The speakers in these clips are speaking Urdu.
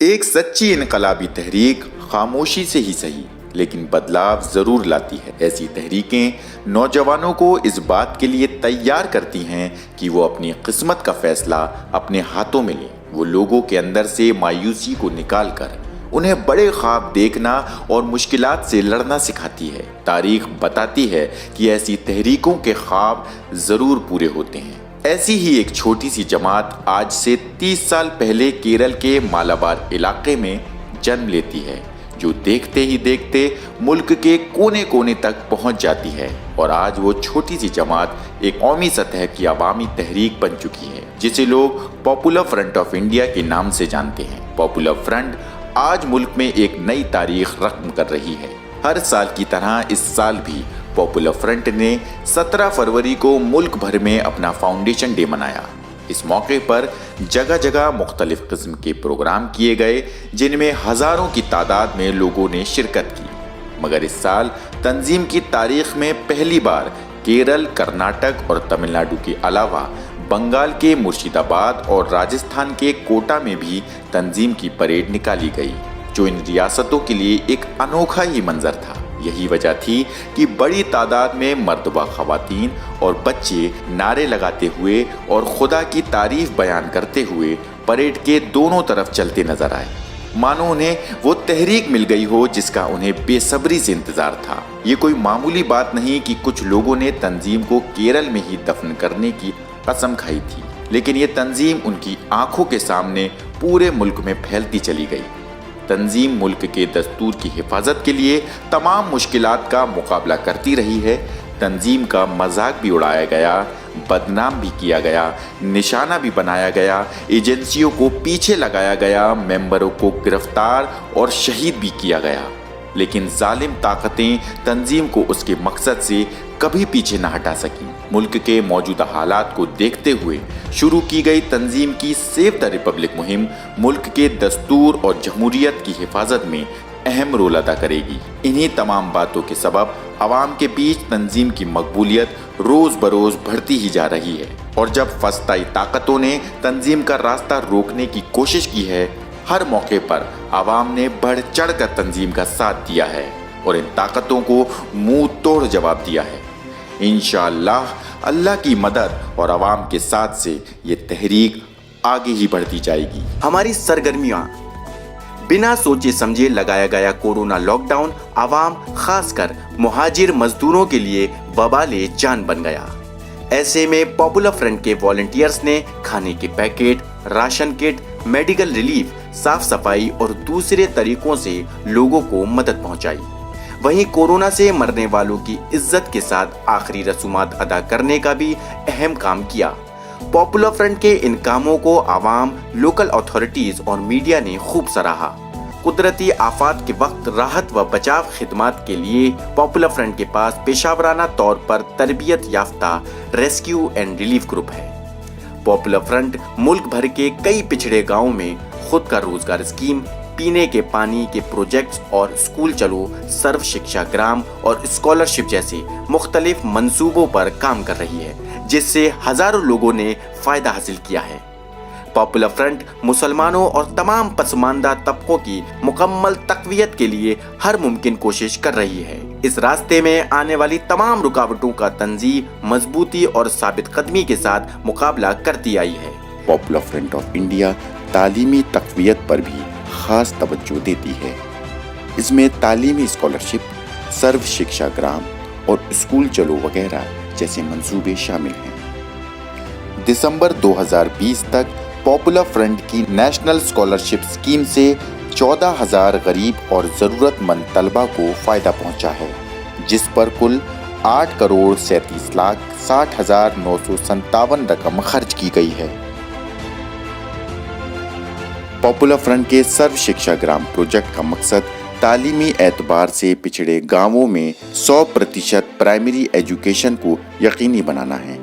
ایک سچی انقلابی تحریک خاموشی سے ہی صحیح لیکن بدلاؤ ضرور لاتی ہے۔ ایسی تحریکیں نوجوانوں کو اس بات کے لیے تیار کرتی ہیں کہ وہ اپنی قسمت کا فیصلہ اپنے ہاتھوں میں لیں۔ وہ لوگوں کے اندر سے مایوسی کو نکال کر انہیں بڑے خواب دیکھنا اور مشکلات سے لڑنا سکھاتی ہے۔ تاریخ بتاتی ہے کہ ایسی تحریکوں کے خواب ضرور پورے ہوتے ہیں۔ ایسی ہی ایک چھوٹی سی جماعت آج سے 30 سال پہلے کیرل کے مالابار علاقے میں جنم لیتی ہے، جو دیکھتے ہی دیکھتے ملک کے کونے کونے تک پہنچ جاتی ہے، اور آج وہ چھوٹی سی جماعت ایک قومی سطح کی عوامی تحریک بن چکی ہے، جسے لوگ پاپولر فرنٹ آف انڈیا کے نام سے جانتے ہیں۔ پاپولر فرنٹ آج ملک میں ایک نئی تاریخ رقم کر رہی ہے۔ ہر سال کی طرح اس سال بھی پاپولر فرنٹ نے 17 فروری کو ملک بھر میں اپنا فاؤنڈیشن ڈے منایا۔ اس موقع پر جگہ جگہ مختلف قسم کے پروگرام کیے گئے، جن میں ہزاروں کی تعداد میں لوگوں نے شرکت کی۔ مگر اس سال تنظیم کی تاریخ میں پہلی بار کیرل، کرناٹک اور تمل ناڈو کے علاوہ بنگال کے مرشید آباد اور راجستھان کے کوٹا میں بھی تنظیم کی پریڈ نکالی گئی، جو ان ریاستوں کے لیے ایک انوکھا ہی منظر تھا۔ یہی وجہ تھی کہ بڑی تعداد میں مرد و خواتین اور بچے نعرے لگاتے ہوئے اور خدا کی تعریف بیان کرتے ہوئے پریڈ کے دونوں طرف چلتے نظر آئے، مانو انہیں وہ تحریک مل گئی ہو جس کا انہیں بے صبری سے انتظار تھا۔ یہ کوئی معمولی بات نہیں کہ کچھ لوگوں نے تنظیم کو کیرل میں ہی دفن کرنے کی قسم کھائی تھی، لیکن یہ تنظیم ان کی آنکھوں کے سامنے پورے ملک میں پھیلتی چلی گئی۔ تنظیم ملک کے دستور کی حفاظت کے لیے تمام مشکلات کا مقابلہ کرتی رہی ہے۔ تنظیم کا مذاق بھی اڑایا گیا، بدنام بھی کیا گیا، نشانہ بھی بنایا گیا، ایجنسیوں کو پیچھے لگایا گیا، ممبروں کو گرفتار اور شہید بھی کیا گیا، لیکن ظالم طاقتیں تنظیم کو اس کے مقصد سے کبھی پیچھے نہ ہٹا سکیں۔ ملک کے موجودہ حالات کو دیکھتے ہوئے شروع کی گئی تنظیم کی سیو دا ریپبلک مہم ملک کے دستور اور جمہوریت کی حفاظت میں اہم رول ادا کرے گی۔ انہی تمام باتوں کے سبب عوام کے بیچ تنظیم کی مقبولیت روز بروز بڑھتی ہی جا رہی ہے، اور جب فسطائی طاقتوں نے تنظیم کا راستہ روکنے کی کوشش کی ہے، ہر موقع پر عوام نے بڑھ چڑھ کر تنظیم کا ساتھ دیا ہے اور ان طاقتوں کو منہ توڑ جواب دیا ہے۔ انشاءاللہ اللہ کی مدد اور عوام کے ساتھ سے یہ تحریک آگے ہی بڑھتی جائے گی۔ ہماری سرگرمیاں بنا سوچے سمجھے لگایا گیا کورونا لاک ڈاؤن عوام خاص کر مہاجر مزدوروں کے لیے وبال جان بن گیا۔ ایسے میں پاپولر فرنٹ کے والنٹیئرز نے کھانے کے پیکٹ، راشن کٹ، میڈیکل ریلیف، صاف صفائی اور دوسرے طریقوں سے لوگوں کو مدد پہنچائی۔ وہیں کورونا سے مرنے والوں کی عزت کے ساتھ آخری رسومات ادا کرنے کا بھی اہم کام کیا۔ پاپولر فرنٹ کے ان کاموں کو عوام، لوکل اتھارٹیز اور میڈیا نے خوب سراہا۔ قدرتی آفات کے وقت راحت و بچاؤ خدمات کے لیے پاپولر فرنٹ کے پاس پیشہ ورانہ طور پر تربیت یافتہ ریسکیو اینڈ ریلیف گروپ ہے۔ پاپولر فرنٹ ملک بھر کے کئی پچھڑے گاؤں میں خود کا روزگار اسکیم، پینے کے پانی کے پروجیکٹس اور اسکول چلو، سرو شکشا گرام اور اسکالرشپ جیسے مختلف منصوبوں پر کام کر رہی ہے، جس سے ہزاروں لوگوں نے فائدہ حاصل کیا ہے۔ پاپولر فرنٹ مسلمانوں اور تمام پسماندہ طبقوں کی مکمل تقویت کے لیے ہر ممکن کوشش کر رہی ہے۔ اس راستے میں آنے والی تمام رکاوٹوں کا تنظیم مضبوطی اور ثابت قدمی کے ساتھ مقابلہ کرتی آئی ہے۔ پاپولر فرنٹ آف انڈیا تعلیمی تقویت پر بھی خاص توجہ دیتی ہے۔ اس میں تعلیمی اسکالرشپ، سرو شکشا گرام اور اسکول چلو وغیرہ جیسے منصوبے شامل ہیں۔ دسمبر 2020 تک پاپولر فرنٹ کی نیشنل اسکالرشپ اسکیم سے 14,000 غریب اور ضرورت مند طلبہ کو فائدہ پہنچا ہے، جس پر کل 8,37,60,957 رقم خرچ کی گئی ہے۔ پاپولر فرنٹ کے سرو شکشا گرام پروجیکٹ کا مقصد تعلیمی اعتبار سے پچھڑے گاؤں میں 100% پرائمری ایجوکیشن کو یقینی بنانا ہے۔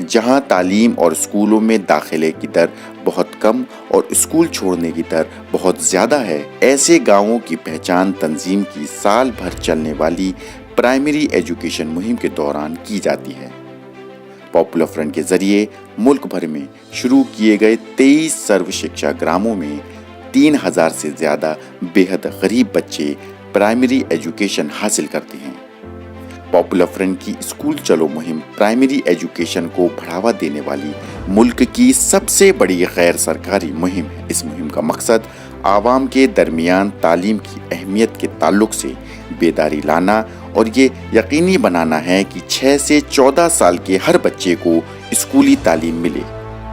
جہاں تعلیم اور اسکولوں میں داخلے کی در بہت کم اور اسکول چھوڑنے کی در بہت زیادہ ہے، ایسے گاؤں کی پہچان تنظیم کی سال بھر چلنے والی پرائمری ایجوکیشن مہم کے دوران کی جاتی ہے۔ پاپولر فرنٹ کے ذریعے ملک بھر میں شروع کیے گئے 23 سرو شکشا گراموں میں 3,000 سے زیادہ بے حد غریب بچے پرائمری ایجوکیشن حاصل کرتے ہیں۔ پاپولر فرنٹ کی اسکول چلو مہم پرائمری ایجوکیشن کو بڑھاوا دینے والی ملک کی سب سے بڑی غیر سرکاری مہم ہے۔ اس مہم کا مقصد عوام کے درمیان تعلیم کی اہمیت کے تعلق سے بیداری لانا اور یہ یقینی بنانا ہے کہ 6 سے 14 سال کے ہر بچے کو اسکولی تعلیم ملے۔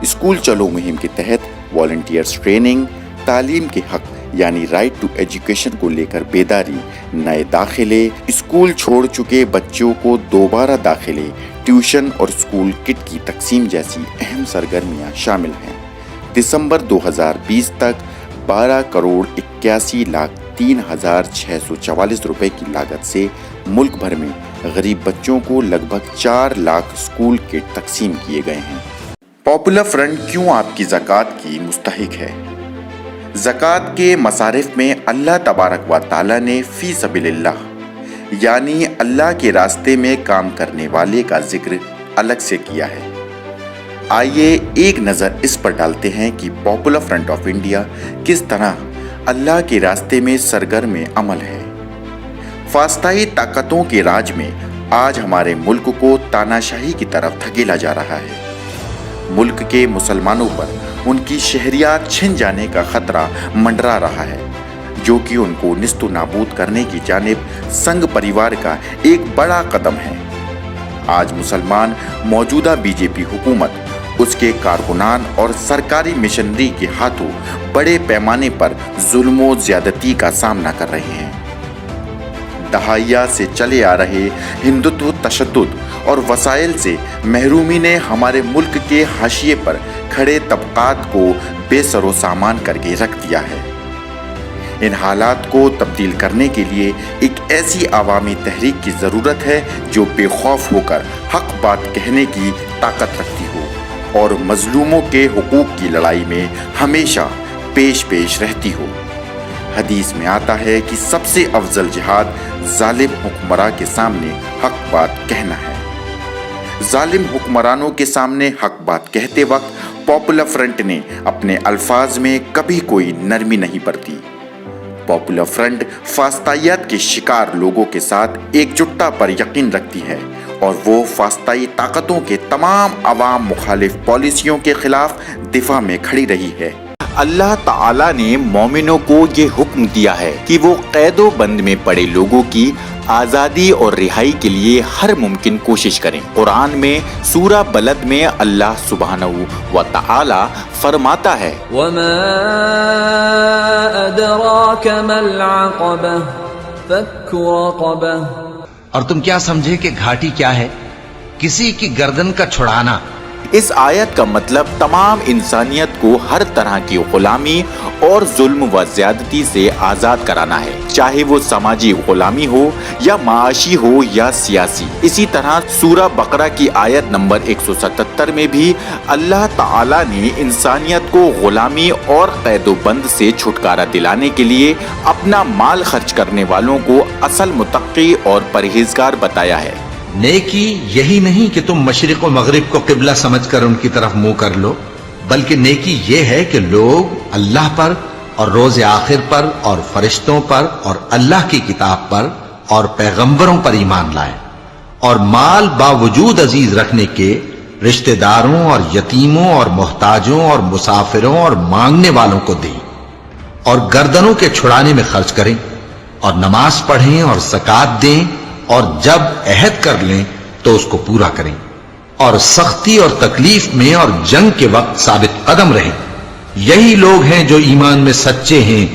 اسکول چلو مہم کے تحت والنٹیئرز ٹریننگ، تعلیم کے حق یعنی رائٹ ٹو ایجوکیشن کو لے کر بیداری، نئے داخلے، اسکول چھوڑ چکے بچوں کو دوبارہ داخلے، ٹیوشن اور اسکول کٹ کی تقسیم جیسی اہم سرگرمیاں شامل ہیں۔ دسمبر 2020 تک 12,81,03,644 روپے کی لاگت سے ملک بھر میں غریب بچوں کو لگ بھگ 4 لاکھ اسکول کٹ تقسیم کیے گئے ہیں۔ پاپولر فرنٹ کیوں آپ کی زکوٰۃ کی مستحق ہے؟ زکوٰۃ کے مصارف میں اللہ تبارک و تعالیٰ نے فی سبیل اللہ یعنی اللہ کے راستے میں کام کرنے والے کا ذکر الگ سے کیا ہے۔ آئیے ایک نظر اس پر ڈالتے ہیں کہ پاپولر فرنٹ آف انڈیا کس طرح اللہ کے راستے میں سرگرم عمل ہے۔ فاسدائی طاقتوں کے راج میں آج ہمارے ملک کو تاناشاہی کی طرف دھکیلا جا رہا ہے۔ ملک کے مسلمانوں پر ان کی شہریت چھن جانے کا خطرہ منڈرا رہا ہے، جو کہ ان کو نیست و نابود کرنے کی جانب سنگ پریوار کا ایک بڑا قدم ہے۔ آج مسلمان موجودہ بی جے پی حکومت، اس کے کارکنان اور سرکاری مشنری کے ہاتھوں بڑے پیمانے پر ظلم و زیادتی کا سامنا کر رہے ہیں۔ دہائیوں سے چلے آ رہے ہندوتو تشدد اور وسائل سے محرومی نے ہمارے ملک کے حاشیے پر کھڑے طبقات کو بے سر و سامان کر کے رکھ دیا ہے۔ ان حالات کو تبدیل کرنے کے لیے ایک ایسی عوامی تحریک کی ضرورت ہے جو بے خوف ہو کر حق بات کہنے کی طاقت رکھتی ہو اور مظلوموں کے حقوق کی لڑائی میں ہمیشہ پیش رہتی ہو۔ حدیث میں آتا ہے کہ سب سے افضل جہاد ظالم حکمراں کے سامنے حق بات کہنا ہے۔ ظالم حکمرانوں کے سامنے حق بات کہتے وقت پاپولر فرنٹ نے اپنے الفاظ میں کبھی کوئی نرمی نہیں برتی۔ پاپولر فرنٹ فاسدائیت کے شکار لوگوں کے ساتھ ایک جٹتا پر یقین رکھتی ہے اور وہ فاسدائی طاقتوں کے تمام عوام مخالف پالیسیوں کے خلاف دفاع میں کھڑی رہی ہے۔ اللہ تعالیٰ نے مومنوں کو یہ حکم دیا ہے کہ وہ قید و بند میں پڑے لوگوں کی آزادی اور رہائی کے لیے ہر ممکن کوشش کریں۔ قرآن میں سورہ بلد میں اللہ سبحانہ و تعالی فرماتا ہے وَمَا أَدْرَاكَ مَا الْعَقَبَةُ فَكُّ رَقَبَةٍ، اور تم کیا سمجھے کہ گھاٹی کیا ہے؟ کسی کی گردن کا چھڑانا۔ اس آیت کا مطلب تمام انسانیت کو ہر طرح کی غلامی اور ظلم و زیادتی سے آزاد کرانا ہے، چاہے وہ سماجی غلامی ہو یا معاشی ہو یا سیاسی۔ اسی طرح سورہ بقرہ کی آیت نمبر 177 میں بھی اللہ تعالیٰ نے انسانیت کو غلامی اور قید و بند سے چھٹکارا دلانے کے لیے اپنا مال خرچ کرنے والوں کو اصل متقی اور پرہیزگار بتایا ہے۔ نیکی یہی نہیں کہ تم مشرق و مغرب کو قبلہ سمجھ کر ان کی طرف منہ کر لو، بلکہ نیکی یہ ہے کہ لوگ اللہ پر اور روز آخر پر اور فرشتوں پر اور اللہ کی کتاب پر اور پیغمبروں پر ایمان لائیں، اور مال باوجود عزیز رکھنے کے رشتہ داروں اور یتیموں اور محتاجوں اور مسافروں اور مانگنے والوں کو دیں، اور گردنوں کے چھڑانے میں خرچ کریں، اور نماز پڑھیں اور زکوٰۃ دیں، اور جب عہد کر لیں تو اس کو پورا کریں، اور سختی اور تکلیف میں اور جنگ کے وقت ثابت قدم رہیں۔ یہی لوگ ہیں جو ایمان میں سچے ہیں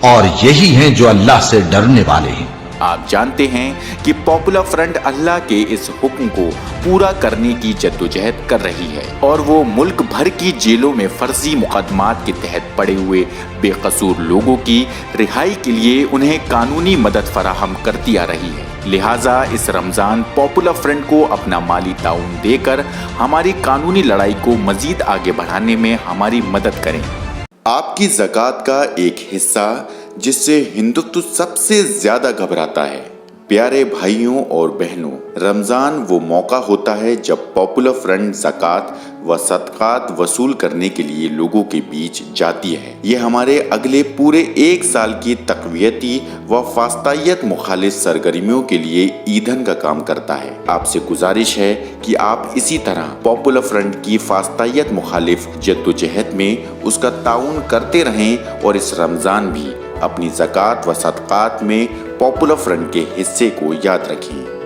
اور یہی ہیں جو اللہ سے ڈرنے والے ہیں۔ آپ جانتے ہیں کہ پاپولر فرنٹ اللہ کے اس حکم کو پورا کرنے کی جدوجہد کر رہی ہے، اور وہ ملک بھر کی جیلوں میں فرضی مقدمات کے تحت پڑے ہوئے بے قصور لوگوں کی رہائی کے لیے انہیں قانونی مدد فراہم کرتی آ رہی ہے۔ لہٰذا اس رمضان پاپولر فرنٹ کو اپنا مالی تعاون دے کر ہماری قانونی لڑائی کو مزید آگے بڑھانے میں ہماری مدد کریں۔ آپ کی زکوٰۃ کا ایک حصہ جس سے ہندوتو سب سے زیادہ گھبراتا ہے۔ پیارے بھائیوں اور بہنوں، رمضان وہ موقع ہوتا ہے جب پاپولر فرنٹ زکوٰۃ و صدقات وصول کرنے کے لیے لوگوں کے بیچ جاتی ہے۔ یہ ہمارے اگلے پورے 1 سال کی تقویتی و فاسطائیت مخالف سرگرمیوں کے لیے ایندھن کا کام کرتا ہے۔ آپ سے گزارش ہے کہ آپ اسی طرح پاپولر فرنٹ کی فاسطائیت مخالف جدوجہد میں اس کا تعاون کرتے رہیں اور اس رمضان بھی اپنی زکوٰۃ و صدقات میں پاپولر فرنٹ کے حصے کو یاد رکھیں۔